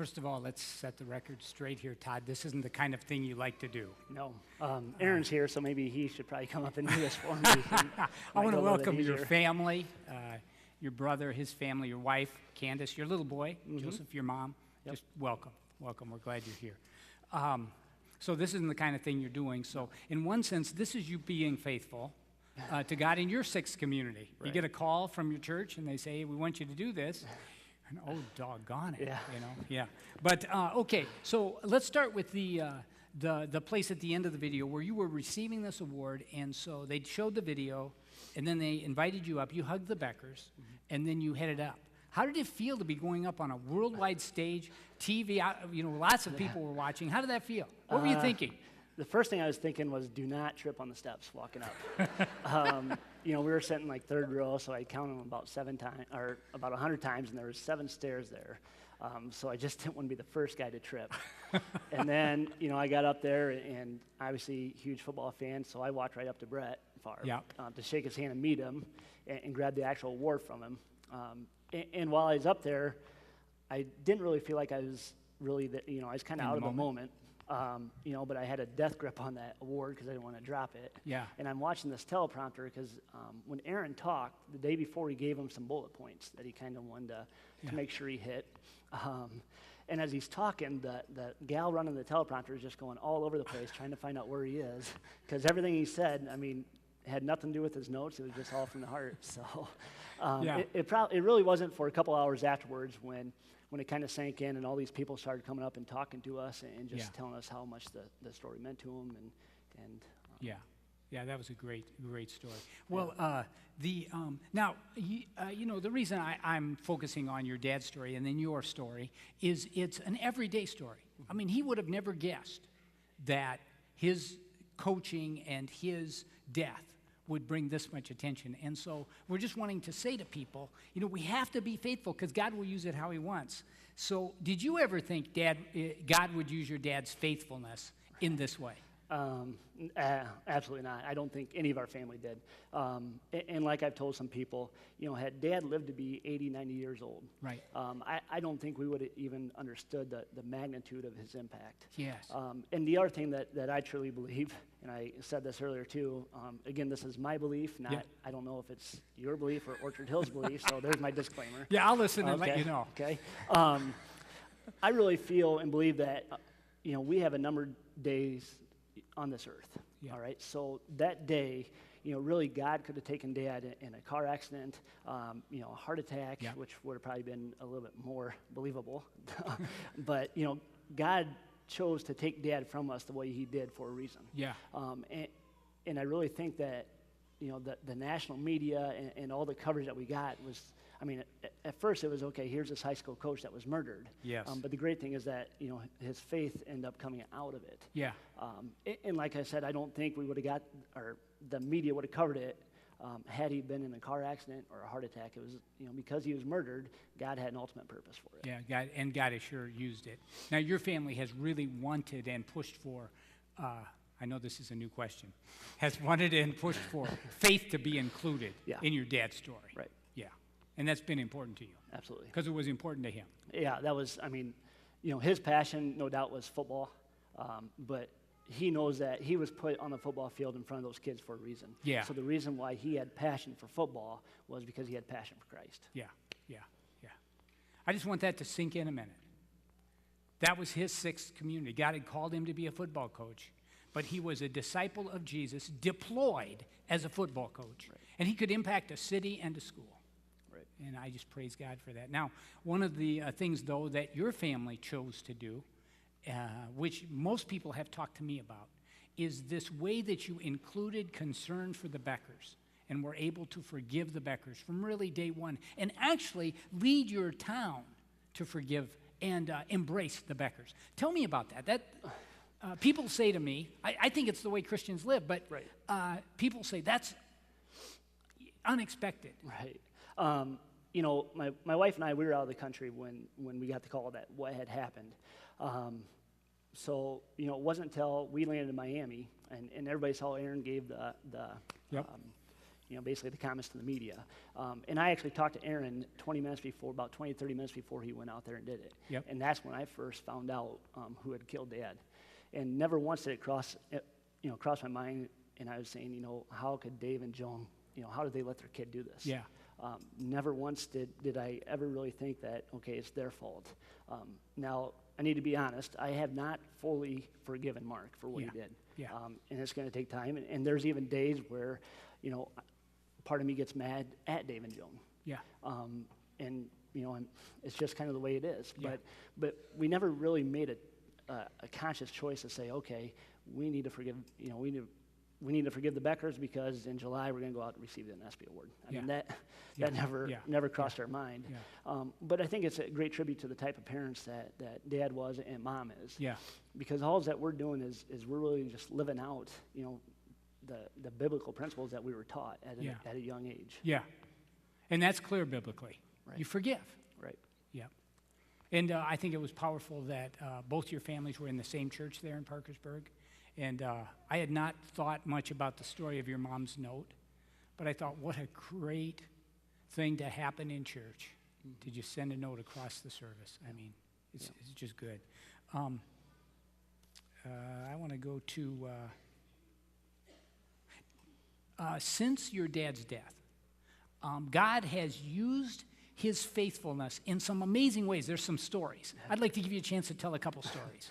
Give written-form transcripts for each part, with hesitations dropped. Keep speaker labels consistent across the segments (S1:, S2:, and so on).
S1: First of all, let's set the record straight here, Todd. This isn't the kind of thing you like to do.
S2: No. Aaron's here, so maybe he should probably come up and do this for me.
S1: I want to welcome your family, your brother, his family, your wife, Candace, your little boy, Joseph, your mom. Yep. Just welcome. Welcome. We're glad you're here. So this isn't the kind of thing you're doing. So in one sense, this is you being faithful to God in your sixth community. Right. You get a call from your church, and they say, hey, we want you to do this. And oh, doggone it, yeah. But, okay, so let's start with the place at the end of the video where you were receiving this award, and so they showed the video, and then they invited you up. You hugged the Beckers, and then you headed up. How did it feel to be going up on a worldwide stage, TV, lots of people were watching? How did that feel? What were you thinking?
S2: The first thing I was thinking was, do not trip on the steps walking up. We were sitting like third row, so I counted them about 7 times, or about 100 times, and there was 7 stairs there. So I just didn't want to be the first guy to trip. And then, I got up there, and obviously huge football fan, so I walked right up to Brett Favre to shake his hand and meet him, and grab the actual award from him. And while I was up there, I didn't really feel like I was really, I was kind of out of the moment. But I had a death grip on that award because I didn't want to drop it. Yeah. And I'm watching this teleprompter because when Aaron talked, the day before he gave him some bullet points that he kind of wanted to make sure he hit. And as he's talking, the gal running the teleprompter is just going all over the place trying to find out where he is because everything he said, had nothing to do with his notes. It was just all from the heart. So it really wasn't for a couple hours afterwards when it kind of sank in and all these people started coming up and talking to us and just telling us how much the story meant to them.
S1: That was a great story. Well, now, the reason I'm focusing on your dad's story and then your story is it's an everyday story. He would have never guessed that his coaching and his death would bring this much attention. And so we're just wanting to say to people, we have to be faithful because God will use it how he wants. So did you ever think God would use your dad's faithfulness in this way?
S2: Absolutely not. I don't think any of our family did. And like I've told some people, had Dad lived to be 80, 90 years old, right? I don't think we would have even understood the magnitude of his impact. Yes. And the other thing that I truly believe, and I said this earlier too, again, this is my belief, I don't know if it's your belief or Orchard Hill's belief, so there's my disclaimer.
S1: Yeah, I'll listen and let you know.
S2: Okay. I really feel and believe that, we have a numbered days on this earth, all right? So that day, really God could have taken Dad in a car accident, a heart attack, which would have probably been a little bit more believable. But, God chose to take Dad from us the way he did for a reason. Yeah. And I really think that, the national media and all the coverage that we got was, at first it was, okay, here's this high school coach that was murdered. Yes. But the great thing is that, his faith ended up coming out of it. Yeah. And like I said, I don't think we would have got, or the media would have covered it had he been in a car accident or a heart attack. It was, because he was murdered, God had an ultimate purpose for it.
S1: Yeah, God has sure used it. Now, your family has really wanted and pushed for, I know this is a new question, has wanted and pushed for faith to be included in your dad's story. Right. Yeah. And that's been important to you.
S2: Absolutely.
S1: Because it was important to him.
S2: Yeah, that was, his passion, no doubt, was football. But he knows that he was put on the football field in front of those kids for a reason. Yeah. So the reason why he had passion for football was because he had passion for Christ. Yeah. I just want that to sink in a minute. That was his sixth community. God had called him to be a football coach, but he was a disciple of Jesus, deployed as a football coach. Right. And he could impact a city and a school. Right. And I just praise God for that. Now, one of the things, though, that your family chose to do, which most people have talked to me about, is this way that you included concern for the Beckers and were able to forgive the Beckers from really day one and actually lead your town to forgive and embrace the Beckers. Tell me about that. People say to me, I think it's the way Christians live, but people say that's unexpected. Right. My wife and I, we were out of the country when we got the call that what had happened. So, it wasn't until we landed in Miami and everybody saw Aaron gave the basically the comments to the media. And I actually talked to Aaron 20 minutes before, about 20, 30 minutes before he went out there and did it.
S1: Yep.
S2: And that's when I first found out who had killed Dad. And never once did it cross my mind, and I was saying, how could Dave and Joan, how did they let their kid do this?
S1: Yeah.
S2: Never once did I ever really think that, okay, it's their fault. Now, I need to be honest, I have not fully forgiven Mark for what he did.
S1: Yeah.
S2: And it's going to take time. And there's even days where, part of me gets mad at Dave and Joan.
S1: Yeah.
S2: And, it's just kind of the way it is.
S1: Yeah.
S2: But we never really made a conscious choice to say, okay, we need to forgive, we need to forgive the Beckers because in July we're going to go out and receive the NSB award. I mean, that never crossed our mind.
S1: Yeah.
S2: But I think it's a great tribute to the type of parents that Dad was and Mom is.
S1: Yeah.
S2: Because all that we're doing is we're really just living out, the biblical principles that we were taught at a young age.
S1: Yeah. And that's clear biblically.
S2: Right.
S1: You forgive.
S2: Right.
S1: Yeah. And I think it was powerful that both your families were in the same church there in Parkersburg. And I had not thought much about the story of your mom's note, but I thought, what a great thing to happen in church, to just send a note across the service. I mean, it's just good. I want to go to, since your dad's death, God has used his faithfulness in some amazing ways. There's some stories. I'd like to give you a chance to tell a couple stories.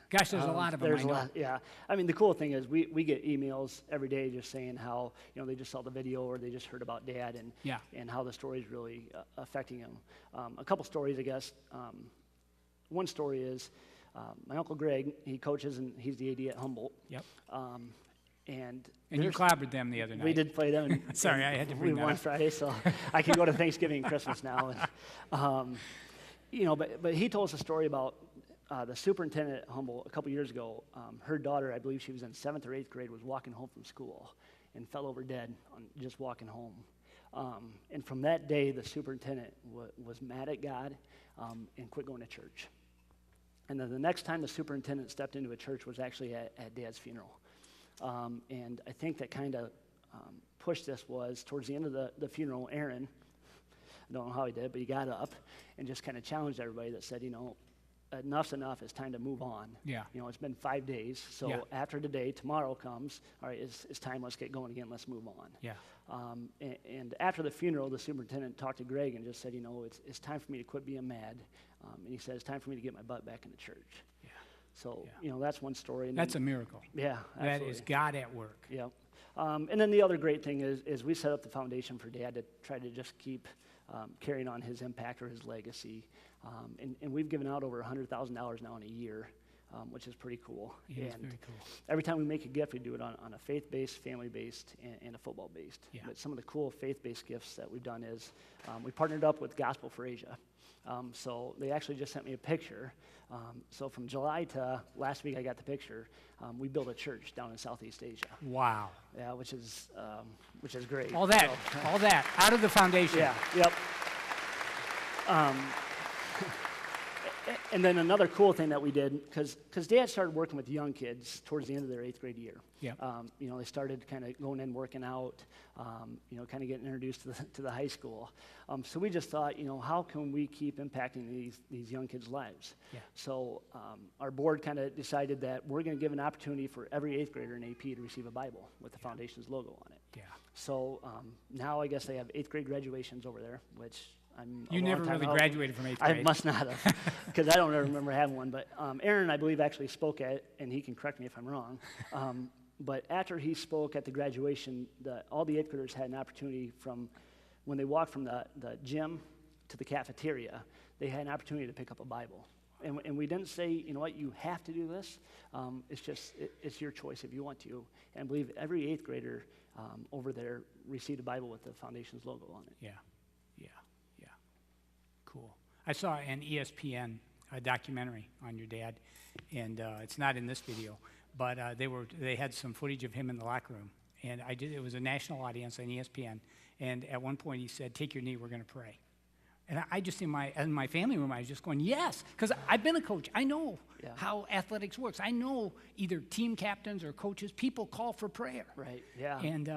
S1: Gosh, there's a lot of them.
S2: There's a lot, yeah. I mean, the cool thing is we get emails every day just saying how, they just saw the video or they just heard about Dad and how the story is really affecting him. A couple stories, I guess. One story is my Uncle Greg, he coaches and he's the AD at Humboldt.
S1: Yep.
S2: And
S1: you clobbered them the other night.
S2: We did play them.
S1: Sorry, I had to bring that up.
S2: We won Friday, so I can go to Thanksgiving and Christmas now. And, but he told us a story about the superintendent at Humboldt a couple years ago. Her daughter, I believe she was in 7th or 8th grade, was walking home from school and fell over dead on just walking home. And from that day, the superintendent was mad at God and quit going to church. And then the next time the superintendent stepped into a church was actually at Dad's funeral. And I think that kind of pushed this was towards the end of the funeral, Aaron, I don't know how he did, but he got up and just kind of challenged everybody that said, enough's enough, it's time to move on.
S1: Yeah.
S2: It's been 5 days, so after today, tomorrow comes, all right, it's time, let's get going again, let's move on.
S1: Yeah.
S2: And after the funeral, the superintendent talked to Greg and just said, it's time for me to quit being mad. And he said, it's time for me to get my butt back in the church. Yeah. So, that's one story. And
S1: that's a miracle.
S2: Yeah, absolutely.
S1: That is God at work.
S2: Yeah. And then the other great thing is we set up the foundation for Dad to try to just keep carrying on his impact or his legacy. And we've given out over $100,000 now in a year, which is pretty cool.
S1: Yeah, it's very cool.
S2: Every time we make a gift, we do it on a faith-based, family-based, and a football-based.
S1: Yeah.
S2: But some of the cool faith-based gifts that we've done is we partnered up with Gospel for Asia. So they actually just sent me a picture. So from July to last week, I got the picture. We built a church down in Southeast Asia.
S1: Wow.
S2: Yeah, which is great.
S1: All that out of the foundation.
S2: Yeah. Yep. And then another cool thing that we did, because Dad started working with young kids towards the end of their 8th grade year.
S1: Yeah.
S2: They started kind of going in, working out, kind of getting introduced to the high school. So we just thought, how can we keep impacting these young kids' lives?
S1: Yeah.
S2: So our board kind of decided that we're going to give an opportunity for every 8th grader in AP to receive a Bible with the Foundation's logo on it.
S1: Yeah.
S2: So now I guess they have 8th grade graduations over there, which
S1: you never really graduated from 8th grade.
S2: I must not have, because I don't ever remember having one. But Aaron, I believe, actually spoke at it, and he can correct me if I'm wrong. But after he spoke at the graduation, all the 8th graders had an opportunity from when they walked from the gym to the cafeteria, they had an opportunity to pick up a Bible. And we didn't say, you have to do this. It's your choice if you want to. And I believe every 8th grader over there received a Bible with the Foundation's logo on it.
S1: Yeah. Cool. I saw an ESPN documentary on your dad, and it's not in this video, but they had some footage of him in the locker room, and it was a national audience on ESPN, and at one point he said, "Take your knee, we're going to pray." And I just in my family room, I was just going, yes, because I've been a coach. I know how athletics works. I know either team captains or coaches, people call for prayer.
S2: Right. Yeah.
S1: And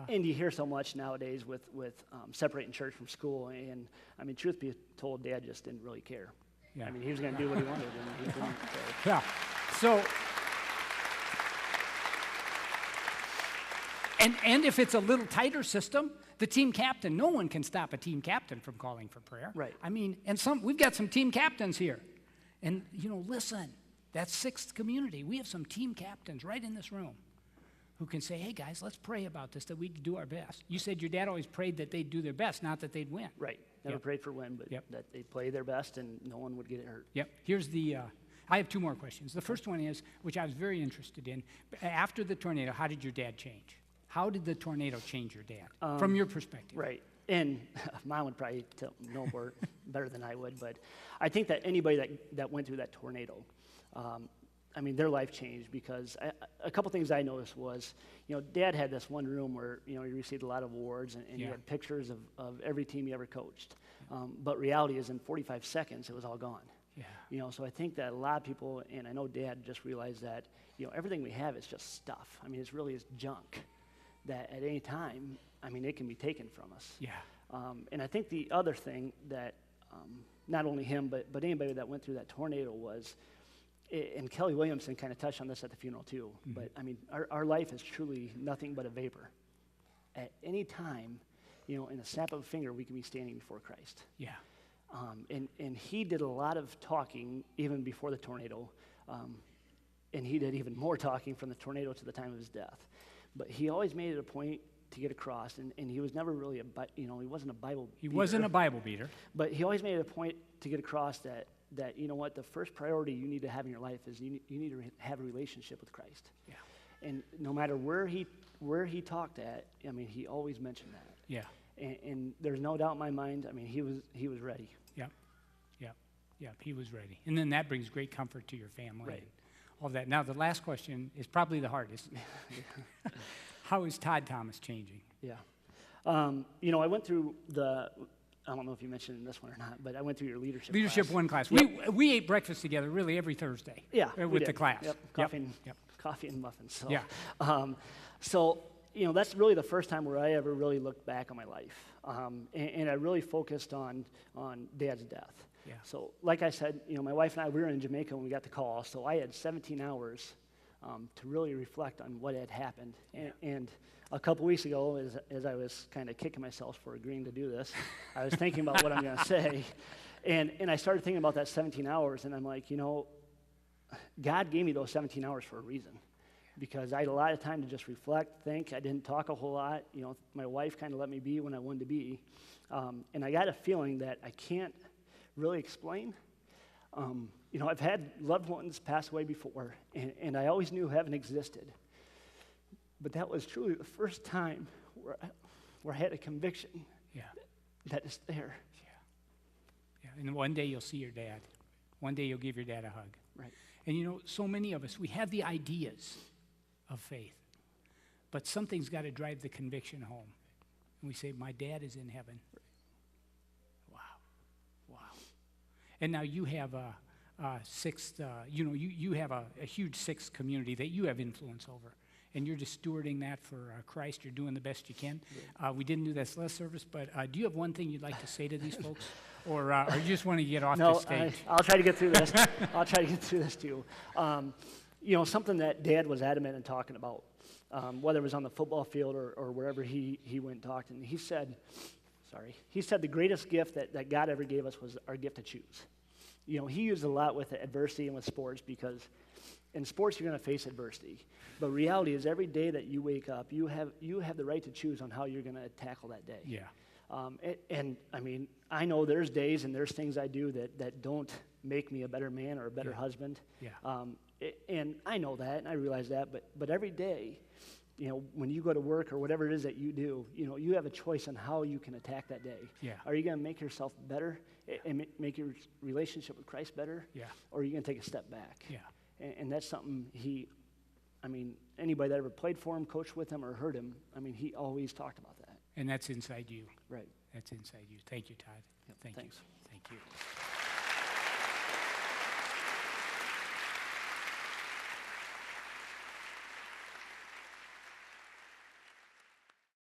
S2: And you hear so much nowadays with separating church from school, and I mean, truth be told, Dad just didn't really care.
S1: Yeah.
S2: I mean, he was going to do what he wanted, and he didn't. So.
S1: Yeah. So, and if it's a little tighter system, the team captain, no one can stop a team captain from calling for prayer.
S2: Right.
S1: I mean, and we've got some team captains here. And, listen, that's sixth community. We have some team captains right in this room who can say, hey, guys, let's pray about this, that we can do our best. You said your dad always prayed that they'd do their best, not that they'd win.
S2: Right. Never prayed for win, but that they'd play their best and no one would get hurt.
S1: Yep. Here's I have two more questions. The first one is, which I was very interested in, after the tornado, how did your dad change? How did the tornado change your dad, from your perspective?
S2: Right. And mine would probably know more better than I would, but I think that anybody that went through that tornado, I mean, their life changed because a couple things I noticed was, Dad had this one room where, he received a lot of awards and he had pictures of every team he ever coached. But reality is in 45 seconds, it was all gone. Yeah. So I think that a lot of people, and I know Dad just realized that, everything we have is just stuff. I mean, it's really is junk that at any time, I mean, it can be taken from us.
S1: Yeah.
S2: And I think the other thing that not only him, but anybody that went through that tornado was, and Kelly Williamson kind of touched on this at the funeral too, but I mean, our life is truly nothing but a vapor. At any time, in a snap of a finger, we can be standing before Christ.
S1: Yeah.
S2: And he did a lot of talking even before the tornado, and he did even more talking from the tornado to the time of his death. But he always made it a point to get across, and he was never really he wasn't a Bible beater.
S1: He wasn't a Bible beater.
S2: But he always made it a point to get across that what, the first priority you need to have in your life is you need to have a relationship with Christ. Yeah. And no matter where he talked at, I mean, he always mentioned that.
S1: Yeah.
S2: And there's no doubt in my mind, I mean, he was ready.
S1: Yeah. Yeah. Yeah, he was ready. And then that brings great comfort to your family.
S2: Right.
S1: All that. Now, the last question is probably the hardest. How is Todd Thomas changing?
S2: Yeah. I went through I don't know if you mentioned in this one or not, but I went through your leadership
S1: one class.
S2: Yep.
S1: We ate breakfast together really every Thursday.
S2: Yeah,
S1: with the class.
S2: Yep. Coffee and muffins. So,
S1: yeah.
S2: That's really the first time where I ever really looked back on my life, and I really focused on Dad's death.
S1: Yeah.
S2: So, like I said, my wife and I, we were in Jamaica when we got the call, so I had 17 hours to really reflect on what had happened. And a couple weeks ago, as I was kind of kicking myself for agreeing to do this, I was thinking about what I'm going to say, and I started thinking about that 17 hours, and I'm like, God gave me those 17 hours for a reason, because I had a lot of time to just reflect, think. I didn't talk a whole lot. My wife kind of let me be when I wanted to be, and I got a feeling that I can't really explain. I've had loved ones pass away before, and I always knew heaven existed. But that was truly the first time where I had a conviction that it's there. Yeah.
S1: And one day you'll see your dad. One day you'll give your dad a hug.
S2: Right.
S1: And so many of us, we have the ideas of faith, but something's got to drive the conviction home. And we say, my dad is in heaven. Wow. And now you have a sixth, you have a huge sixth community that you have influence over. And you're just stewarding that for Christ. You're doing the best you can. We didn't do this last service, but do you have one thing you'd like to say to these folks? Or you just want to get off the stage?
S2: I'll try to get through this. I'll try to get through this too. Something that Dad was adamant in talking about, whether it was on the football field or wherever he went and talked. And he said the greatest gift that God ever gave us was our gift to choose. He used a lot with adversity and with sports, because in sports you're going to face adversity. But reality is, every day that you wake up, you have the right to choose on how you're going to tackle that day.
S1: Yeah.
S2: And I mean, I know there's days and there's things I do that don't make me a better man or a better husband.
S1: Yeah.
S2: And I know that, and I realize that. But every day, when you go to work or whatever it is that you do, you have a choice on how you can attack that day.
S1: Yeah.
S2: Are you going to make yourself better and make your relationship with Christ better?
S1: Yeah.
S2: Or are you going to take a step back?
S1: Yeah.
S2: And that's something anybody that ever played for him, coached with him, or heard him, he always talked about that.
S1: And that's inside you.
S2: Right.
S1: That's inside you. Thank you, Todd.
S2: Yep,
S1: Thanks.
S2: You.
S1: Thank you.